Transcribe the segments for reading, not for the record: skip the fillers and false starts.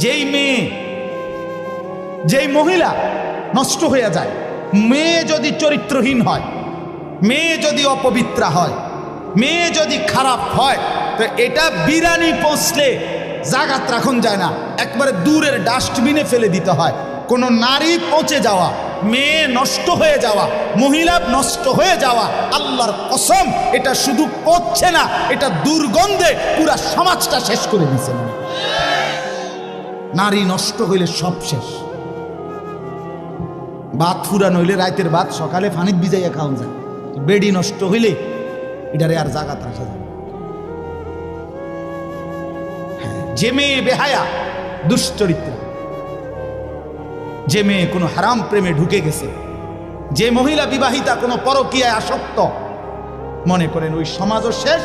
যেই মেয়ে যেই মহিলা নষ্ট হয়ে যায়, মেয়ে যদি চরিত্রহীন হয়, মেয়ে যদি অপবিত্রা হয়, মেয়ে যদি খারাপ হয়, তো এটা বিরানি পৌঁছলে জাগাত রাখন যায় না, একবারে দূরের ডাস্টবিনে ফেলে দিতে হয়। কোনো নারী পচে যাওয়া, মেয়ে নষ্ট হয়ে যাওয়া, মহিলা নষ্ট হয়ে যাওয়া, আল্লাহর কসম এটা শুধু পচছে না, এটা দুর্গন্ধে পুরা সমাজটা শেষ করে দিয়েছে। নারী নষ্ট হইলে সব শেষ। ভাত ফুরান হইলে রাতের ভাত সকালে পানিত ভিজাইয়া খাওয়া যায়, বেডি নষ্ট হইলে এটারে আর জাগাত রাখা যায়। যে মেয়ে বেহায়া দুশ্চরিত্র, যে মেয়ে কোনো হারাম প্রেমে ঢুকে গেছে, যে মহিলা বিবাহিতা কোনো পরকীয়ায় আসক্ত, মনে করেন ওই সমাজও শেষ,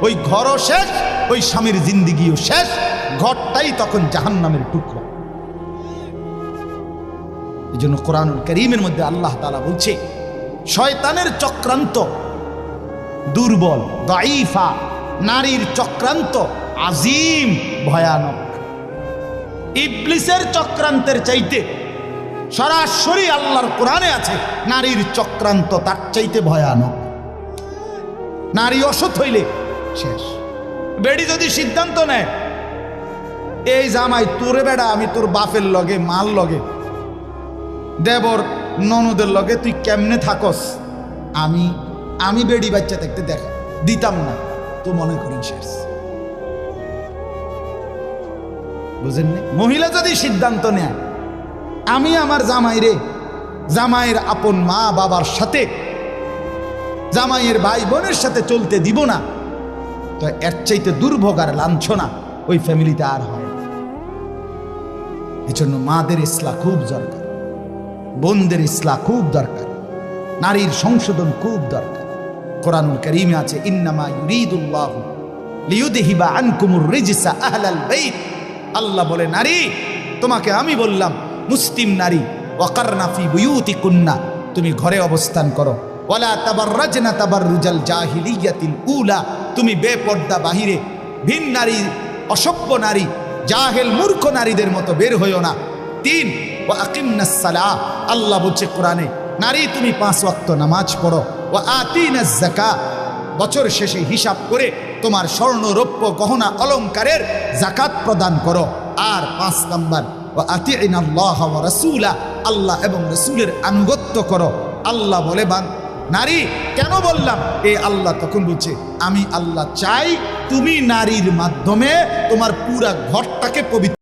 ওই ঘরও শেষ, ওই স্বামীর জিন্দিগিও শেষ, ঘরটাই তখন জাহান্নামের টুকরা। এই জন্য কোরআনুল কারীমের মধ্যে আল্লাহ তাআলা বলছে, শয়তানের চক্রান্ত দুর্বল, দাঈফা, নারীর চক্রান্ত আজিম, ভয়ানক। ইবলিসের চক্রান্তের চাইতে সরাসরি আল্লাহর কোরআনে আছে নারীর চক্রান্ত তার চাইতে ভয়ানক। নারী অসৎ হইলে শেষ। বেডি যদি সিদ্ধান্ত নেয়, এই জামাই তোরে বেড়া আমি তোর বাপের লগে, মাল লগে, দেবর ননদের লগে তুই কেমনে থাকস, আমি বেডি বাচ্চা থাকতে দেখা দিতাম না, তো মনে করেন শেষ। বুঝেন না? মহিলা যদি সিদ্ধান্ত নেয় আমি আমার জামাইরে, জামাইয়ের আপন মা বাবার সাথে, জামাইয়ের ভাই বোনের সাথে চলতে দিব না, তো এর চাইতে দুর্ভোগ আর লাঞ্ছনা ওই ফ্যামিলিতে আর হয় না। এজন্য মাদের ইসলাহ খুব দরকার, বোনদের ইসলাহ খুব দরকার, নারীর সংশোধন খুব দরকার। কোরআনুল কারীমে আছে, ইন্নামা ইউরিদুল্লাহু লিইউযহিবা আনকুমুর রিজসা আহলাল বাইত। আল্লাহ বলে, নারী তোমাকে আমি বললাম, মুসলিম নারী, ওয়াকারনা ফি বুয়ুতিকুন্না, তুমি ঘরে অবস্থান করো, ওয়ালা তাবাররাজনা তাবাররুজাল জাহিলিয়াতিল উলা, তুমি বেপর্দা বাহিরে ভিন নারী, অসভ্য নারী, জাহেল মূর্খ নারীদের মতো বের হইও না। 3 ওয়া আকিমনাস সালাহ, আল্লাহ বলছে কোরআনে, নারী তুমি 5 ওয়াক্ত নামাজ পড়ো, ওয়া আতিনাজ যাকাত, বছর শেষে হিসাব করে তোমার স্বর্ণ রৌপ্য গহনা অলংকারের যাকাত প্রদান করো। আর 5 নাম্বার, ওয়া আতিনাল্লাহ ওয়া রাসূলা, আল্লাহ এবং রাসূলের আনুগত্য করো। আল্লাহ বলে, নারী কেন বললাম? এই আল্লাহ তখন বলছে, আমি আল্লাহ চাই তুমি নারীর মাধ্যমে তোমার পুরা ঘরটাকে পবিত্র